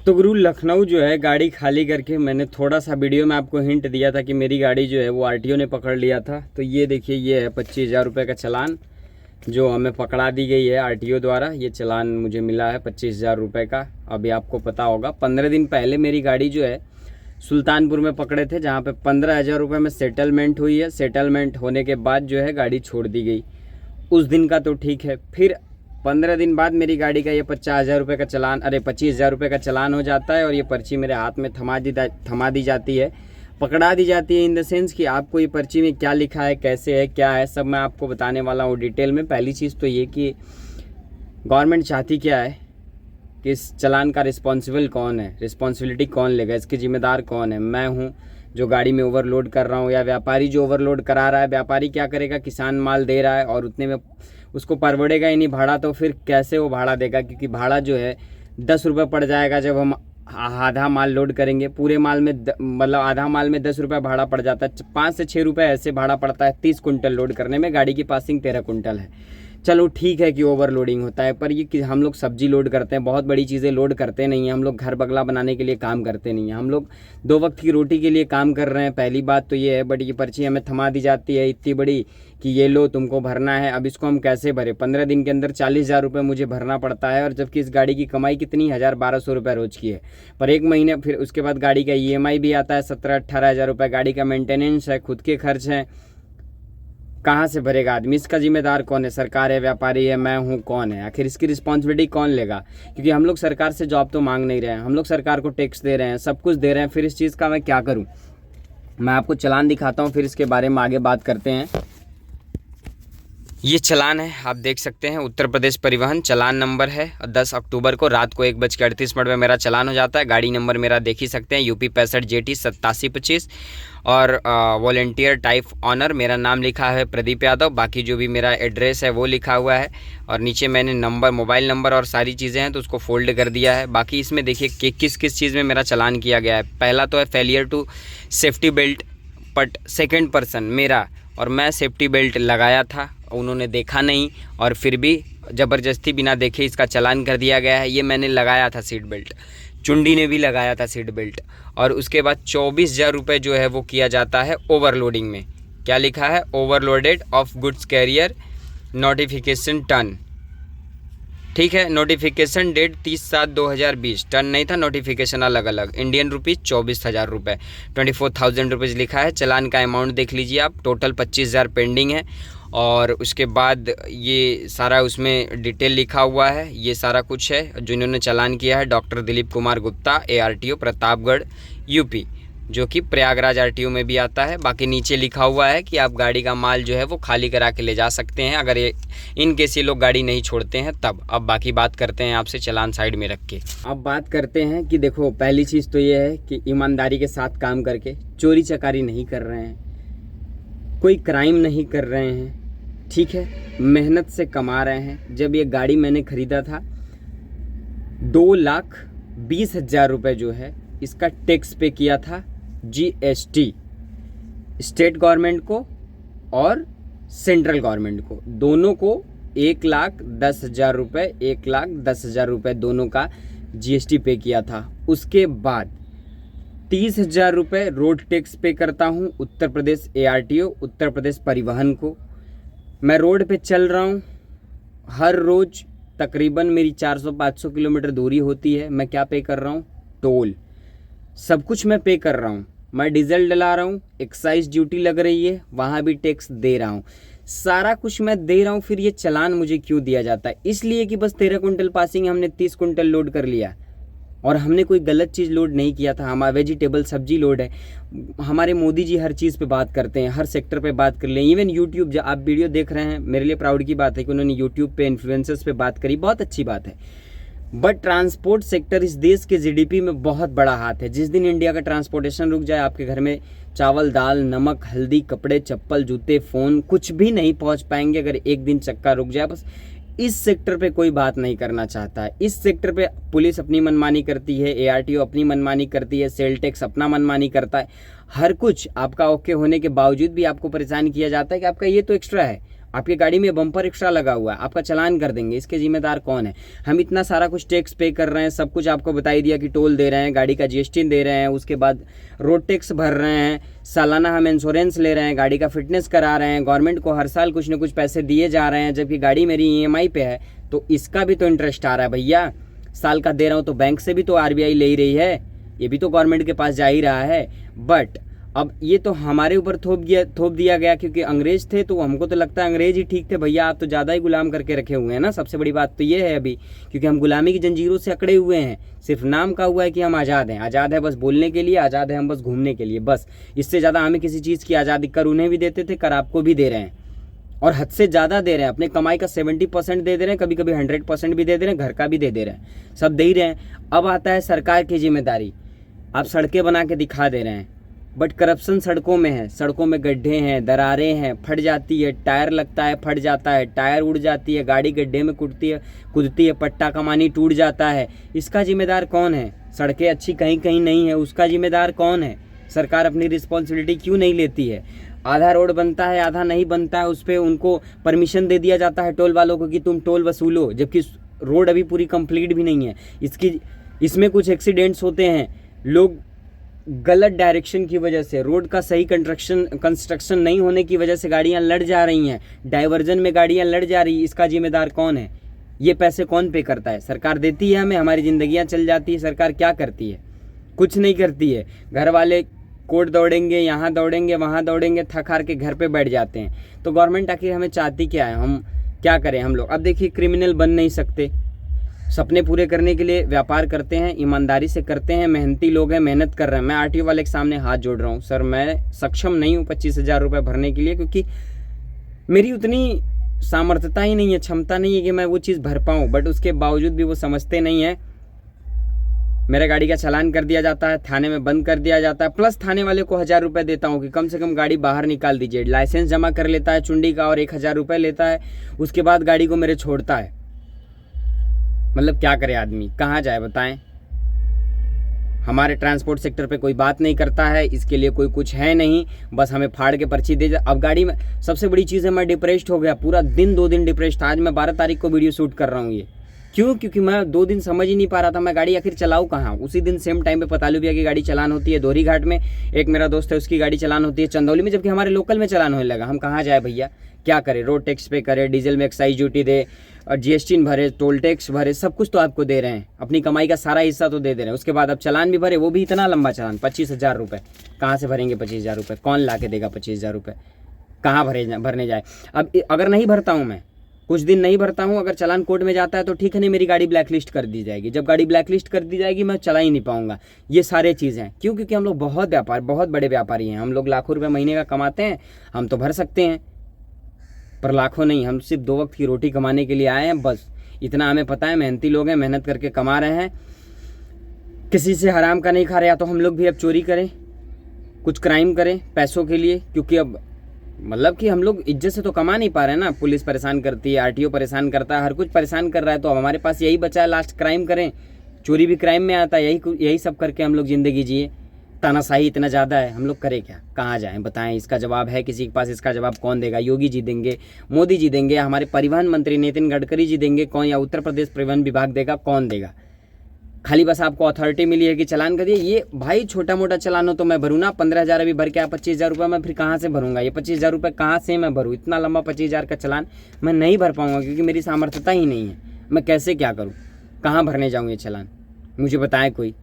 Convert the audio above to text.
तो गुरु लखनऊ जो है गाड़ी खाली करके मैंने थोड़ा सा वीडियो में आपको हिंट दिया था कि मेरी गाड़ी जो है वो आरटीओ ने पकड़ लिया था। तो ये देखिए, ये है 25,000 रुपये का चालान जो हमें पकड़ा दी गई है आरटीओ द्वारा। ये चालान मुझे मिला है 25,000 रुपये का। अभी आपको पता होगा 15 दिन पहले मेरी गाड़ी जो है सुल्तानपुर में पकड़े थे, जहाँ पे 15,000 रुपये में सेटलमेंट हुई है। सेटलमेंट होने के बाद जो है गाड़ी छोड़ दी गई। उस दिन का तो ठीक है, फिर 15 दिन बाद मेरी गाड़ी का ये 50,000 रुपये का चालान, 25,000 रुपये का चालान हो जाता है और ये पर्ची मेरे हाथ में थमा दी जाती है, पकड़ा दी जाती है। इन द सेंस कि आपको ये पर्ची में क्या लिखा है, कैसे है, क्या है, सब मैं आपको बताने वाला हूँ डिटेल में। पहली चीज़ तो ये कि गवर्नमेंट चाहती क्या है कि इस चालान का रिस्पॉन्सिबल कौन है, रिस्पॉन्सिबिलिटी कौन लेगा, इसके जिम्मेदार कौन है। मैं हूँ जो गाड़ी में ओवरलोड कर रहा हूँ या व्यापारी जो ओवरलोड करा रहा है। व्यापारी क्या करेगा, किसान माल दे रहा है और उतने में उसको परवड़ेगा ही नहीं भाड़ा, तो फिर कैसे वो भाड़ा देगा, क्योंकि भाड़ा जो है 10 रुपये पड़ जाएगा जब हम आधा माल लोड करेंगे। पूरे माल में मतलब आधा माल में 10 रुपये भाड़ा पड़ जाता है। 5 से 6 रुपये ऐसे भाड़ा पड़ता है 30 कुंटल लोड करने में। गाड़ी की पासिंग 13 कुंटल है। चलो ठीक है कि ओवरलोडिंग होता है, पर ये कि हम लोग सब्जी लोड करते हैं, बहुत बड़ी चीज़ें लोड करते नहीं हैं। हम लोग घर बंगला बनाने के लिए काम करते नहीं हैं, हम लोग 2 वक्त की रोटी के लिए काम कर रहे हैं। पहली बात तो ये है। बट ये पर्ची हमें थमा दी जाती है इतनी बड़ी कि ये लो तुमको भरना है। अब इसको हम कैसे भरें? 15 दिन के अंदर 40,000 रुपये मुझे भरना पड़ता है, और जबकि इस गाड़ी की कमाई कितनी 1,000-1,200 रुपये रोज़ की है। पर एक महीने फिर उसके बाद गाड़ी का EMI भी आता है 17-18 हज़ार रुपये। गाड़ी का मेंटेनेंस है, खुद के खर्च हैं, कहाँ से भरेगा आदमी? इसका जिम्मेदार कौन है? सरकार है, व्यापारी है, मैं हूँ, कौन है? आखिर इसकी रिस्पॉन्सिबिलिटी कौन लेगा? क्योंकि हम लोग सरकार से जॉब तो मांग नहीं रहे हैं, हम लोग सरकार को टैक्स दे रहे हैं, सब कुछ दे रहे हैं। फिर इस चीज़ का मैं क्या करूँ? मैं आपको चालान दिखाता हूँ, फिर इसके बारे में आगे बात करते हैं। ये चालान है, आप देख सकते हैं, उत्तर प्रदेश परिवहन चालान नंबर है। 10 अक्टूबर को रात को 1:38 में मेरा चालान हो जाता है। गाड़ी नंबर मेरा देख ही सकते हैं, UP 65 JT 8725 और वॉलेंटियर टाइप ऑनर। मेरा नाम लिखा है प्रदीप यादव। बाकी जो भी मेरा एड्रेस है वो लिखा हुआ है, और नीचे मैंने नंबर, मोबाइल नंबर और सारी चीज़ें हैं तो उसको फोल्ड कर दिया है। बाकी इसमें देखिए कि किस किस चीज़ में मेरा चालान किया गया है। पहला तो है failure to safety belt, but second person मेरा, और मैं सेफ्टी बेल्ट लगाया था, उन्होंने देखा नहीं और फिर भी ज़बरदस्ती बिना देखे इसका चालान कर दिया गया है। ये मैंने लगाया था सीट बेल्ट, चुंडी ने भी लगाया था सीट बेल्ट। और उसके बाद 24,000 रुपये जो है वो किया जाता है ओवरलोडिंग में। क्या लिखा है? Overloaded of goods carrier notification ton. ठीक है, नोटिफिकेशन डेट 30/7/2020, टन नहीं था, नोटिफिकेशन अलग अलग। इंडियन रुपीज़ 24,000 रुपये, 24,000 रुपीज़ लिखा है। चालान का अमाउंट देख लीजिए आप, टोटल 25,000 पेंडिंग है। और उसके बाद ये सारा उसमें डिटेल लिखा हुआ है, ये सारा कुछ है। जिन्होंने चालान किया है doctor Dilip Kumar Gupta, ARTO Pratapgarh UP, जो कि प्रयागराज RTO में भी आता है। बाकी नीचे लिखा हुआ है कि आप गाड़ी का माल जो है वो खाली करा के ले जा सकते हैं, अगर ये इन केस ये लोग गाड़ी नहीं छोड़ते हैं तब। अब बाकी बात करते हैं आपसे चालान साइड में रख के। अब बात करते हैं कि देखो, पहली चीज़ तो ये है कि ईमानदारी के साथ काम करके, चोरी चकारी नहीं कर रहे हैं, कोई क्राइम नहीं कर रहे हैं, ठीक है, मेहनत से कमा रहे हैं। जब ये गाड़ी मैंने ख़रीदा था 2,20,000 रुपये जो है इसका टैक्स पे किया था, GST, स्टेट गवर्नमेंट को और सेंट्रल गवर्नमेंट को, दोनों को 1,10,000 रुपये, 1,10,000 रुपये दोनों का GST पे किया था। उसके बाद 30,000 रुपये रोड टैक्स पे करता हूँ उत्तर प्रदेश ARTO, उत्तर प्रदेश परिवहन को। मैं रोड पे चल रहा हूँ, हर रोज़ तकरीबन मेरी 400-500 किलोमीटर दूरी होती है। मैं क्या पे कर रहा हूँ? टोल, सब कुछ मैं पे कर रहा हूँ। मैं डीजल डला रहा हूँ, एक्साइज ड्यूटी लग रही है, वहाँ भी टैक्स दे रहा हूँ, सारा कुछ मैं दे रहा हूँ। फिर ये चालान मुझे क्यों दिया जाता है? इसलिए कि बस 13 कुंटल पासिंग हमने 30 कुंटल लोड कर लिया, और हमने कोई गलत चीज़ लोड नहीं किया था। हमारा वेजिटेबल सब्जी लोड है। हमारे मोदी जी हर चीज़ पे बात करते हैं, हर सेक्टर पे बात कर लें। इवन यूट्यूब, जब आप वीडियो देख रहे हैं, मेरे लिए प्राउड की बात है कि उन्होंने यूट्यूब पे इन्फ्लुएंसर्स पे बात करी, बहुत अच्छी बात है। बट ट्रांसपोर्ट सेक्टर इस देश के GDP में बहुत बड़ा हाथ है। जिस दिन इंडिया का ट्रांसपोर्टेशन रुक जाए, आपके घर में चावल, दाल, नमक, हल्दी, कपड़े, चप्पल, जूते, फ़ोन, कुछ भी नहीं पहुंच पाएंगे अगर एक दिन चक्का रुक जाए। बस इस सेक्टर पे कोई बात नहीं करना चाहता है। इस सेक्टर पे पुलिस अपनी मनमानी करती है, ARTO अपनी मनमानी करती है, सेल टैक्स अपना मनमानी करता है। हर कुछ आपका ओके होने के बावजूद भी आपको परेशान किया जाता है कि आपका ये तो एक्स्ट्रा है, आपकी गाड़ी में बम्पर एक्स्ट्रा लगा हुआ है, आपका चालान कर देंगे, इसके जिम्मेदार कौन है? हम इतना सारा कुछ टैक्स पे कर रहे हैं, सब कुछ आपको बता ही दिया कि टोल दे रहे हैं, गाड़ी का GST दे रहे हैं, उसके बाद रोड टैक्स भर रहे हैं, सालाना हम इंश्योरेंस ले रहे हैं, गाड़ी का फिटनेस करा रहे हैं, गवर्नमेंट को हर साल कुछ ना कुछ पैसे दिए जा रहे हैं, जबकि गाड़ी मेरी EMI पे है, तो इसका भी तो इंटरेस्ट आ रहा है भैया। साल का दे रहा हूँ तो बैंक से भी तो RBI ले ही रही है, ये भी तो गवर्नमेंट के पास जा ही रहा है। बट अब ये तो हमारे ऊपर थोप दिया गया क्योंकि अंग्रेज थे, तो हमको तो लगता है अंग्रेज ही ठीक थे भैया, आप तो ज़्यादा ही गुलाम करके रखे हुए हैं ना। सबसे बड़ी बात तो ये है अभी, क्योंकि हम गुलामी की जंजीरों से अकड़े हुए हैं। सिर्फ नाम का हुआ है कि हम आज़ाद हैं, आज़ाद है बस बोलने के लिए, आज़ाद है हम बस घूमने के लिए, बस। इससे ज़्यादा हमें किसी चीज़ की आज़ादी, कर उन्हें भी देते थे, कर आपको भी दे रहे हैं, और हद से ज़्यादा दे रहे हैं। अपने कमाई का 70% दे दे रहे हैं, कभी कभी 100% भी दे दे रहे हैं, घर का भी दे रहे हैं, सब दे ही रहे हैं। अब आता है सरकार की जिम्मेदारी, आप सड़कें बना के दिखा दे रहे हैं, बट करप्शन सड़कों में है, सड़कों में गड्ढे हैं, दरारें हैं, फट जाती है, टायर लगता है फट जाता है, टायर उड़ जाती है, गाड़ी गड्ढे में कूदती है, पट्टा कमानी टूट जाता है, इसका जिम्मेदार कौन है? सड़कें अच्छी कहीं कहीं नहीं है, उसका जिम्मेदार कौन है? सरकार अपनी रिस्पॉन्सिबिलिटी क्यों नहीं लेती है? आधा रोड बनता है, आधा नहीं बनता है, उस पर उनको परमिशन दे दिया जाता है टोल वालों को कि तुम टोल वसूलो, जबकि रोड अभी पूरी कंप्लीट भी नहीं है। इसमें कुछ एक्सीडेंट्स होते हैं, लोग गलत डायरेक्शन की वजह से, रोड का सही कंस्ट्रक्शन नहीं होने की वजह से गाड़ियां लड़ जा रही हैं, डाइवर्जन में गाड़ियां लड़ जा रही, इसका जिम्मेदार कौन है? ये पैसे कौन पे करता है? सरकार देती है हमें, हमारी ज़िंदगियां चल जाती है, सरकार क्या करती है? कुछ नहीं करती है। घर वाले कोर्ट दौड़ेंगे, यहाँ दौड़ेंगे, वहाँ दौड़ेंगे, थक हार के घर पे बैठ जाते हैं। तो गवर्नमेंट आखिर हमें चाहती क्या है? हम क्या करें हम लोग? अब देखिए, क्रिमिनल बन नहीं सकते, सपने पूरे करने के लिए व्यापार करते हैं, ईमानदारी से करते हैं, मेहनती लोग हैं, मेहनत कर रहे हैं। मैं RTO वाले के सामने हाथ जोड़ रहा हूँ, सर मैं सक्षम नहीं हूँ 25,000 रुपये भरने के लिए, क्योंकि मेरी उतनी सामर्थ्यता ही नहीं है, क्षमता नहीं है कि मैं वो चीज़ भर पाऊँ। बट उसके बावजूद भी वो समझते नहीं है। मेरे गाड़ी का चालान कर दिया जाता है, थाने में बंद कर दिया जाता है, प्लस थाने वाले को 1,000 रुपये देता हूँ कि कम से कम गाड़ी बाहर निकाल दीजिए। लाइसेंस जमा कर लेता है चुंडी का और 1,000 रुपये लेता है, उसके बाद गाड़ी को मेरे छोड़ता है। मतलब क्या करे आदमी, कहाँ जाए बताएं? हमारे ट्रांसपोर्ट सेक्टर पे कोई बात नहीं करता है, इसके लिए कोई कुछ है नहीं, बस हमें फाड़ के पर्ची दे। अब गाड़ी में सबसे बड़ी चीज़ है, मैं डिप्रेस्ड हो गया, पूरा दिन 2 दिन डिप्रेस्ड था। आज मैं 12 तारीख को वीडियो शूट कर रहा हूँ। ये क्यों? क्योंकि मैं 2 दिन समझ ही नहीं पा रहा था मैं गाड़ी आखिर चलाऊँ कहाँ। उसी दिन सेम टाइम पे पतालू भैया की गाड़ी चलान होती है दोहरी घाट में, एक मेरा दोस्त है उसकी गाड़ी चलान होती है चंदौली में, जबकि हमारे लोकल में चलान होने लगा। हम कहाँ जाए भैया, क्या करें? रोड टैक्स पे करे, डीजल में एक्साइज ड्यूटी दे, और GST भरे, टोल टैक्स भरे, सब कुछ तो आपको दे रहे हैं, अपनी कमाई का सारा हिस्सा तो दे रहे हैं। उसके बाद अब चालान भी भरे, वो भी इतना लंबा चालान, 25,000 रुपये। कहाँ से भरेंगे 25,000 रुपये? कौन ला के देगा 25,000 रुपये? कहाँ भरने जाए? अब अगर नहीं भरता हूँ मैं, कुछ दिन नहीं भरता हूँ, अगर चालान कोर्ट में जाता है तो ठीक है, नहीं मेरी गाड़ी ब्लैक लिस्ट कर दी जाएगी। जब गाड़ी ब्लैक लिस्ट कर दी जाएगी मैं चला ही नहीं पाऊंगा। ये सारे चीज़ें हैं क्यों? क्योंकि हम लोग बहुत बड़े व्यापारी हैं, हम लोग लाखों रुपये महीने का कमाते हैं, हम तो भर सकते हैं, पर लाखों नहीं। हम सिर्फ 2 वक्त की रोटी कमाने के लिए आए हैं, बस इतना हमें पता है। मेहनती लोग हैं, मेहनत करके कमा रहे हैं, किसी से हराम का नहीं खा रहे। या तो हम लोग भी अब चोरी करें, कुछ क्राइम करें पैसों के लिए, क्योंकि अब मतलब कि हम लोग इज्जत से तो कमा नहीं पा रहे हैं ना। पुलिस परेशान करती है, RTO परेशान करता है, हर कुछ परेशान कर रहा है, तो अब हमारे पास यही बचा है लास्ट, क्राइम करें। चोरी भी क्राइम में आता है, यही सब करके हम लोग ज़िंदगी जिए। तानाशाही इतना ज़्यादा है, हम लोग करें क्या, कहाँ जाएं बताएं? इसका जवाब है किसी के पास? इसका जवाब कौन देगा? योगी जी देंगे, मोदी जी देंगे, हमारे परिवहन मंत्री नितिन गडकरी जी देंगे कौन, या उत्तर प्रदेश परिवहन विभाग देगा, कौन देगा? खाली बस आपको अथॉरिटी मिली है कि चालान करिए। ये भाई छोटा मोटा चालान हो तो मैं भरूँ ना, 15,000 अभी भर के 25,000 रुपये मैं फिर कहाँ से भरूँगा? ये 25,000 रुपये कहाँ से मैं भरूँ? इतना लंबा 25,000 का चालान मैं नहीं भर पाऊँगा, क्योंकि मेरी सामर्थ्यता ही नहीं है। मैं कैसे क्या करूँ, कहाँ भरने जाऊँ ये चालान? मुझे बताएं कोई।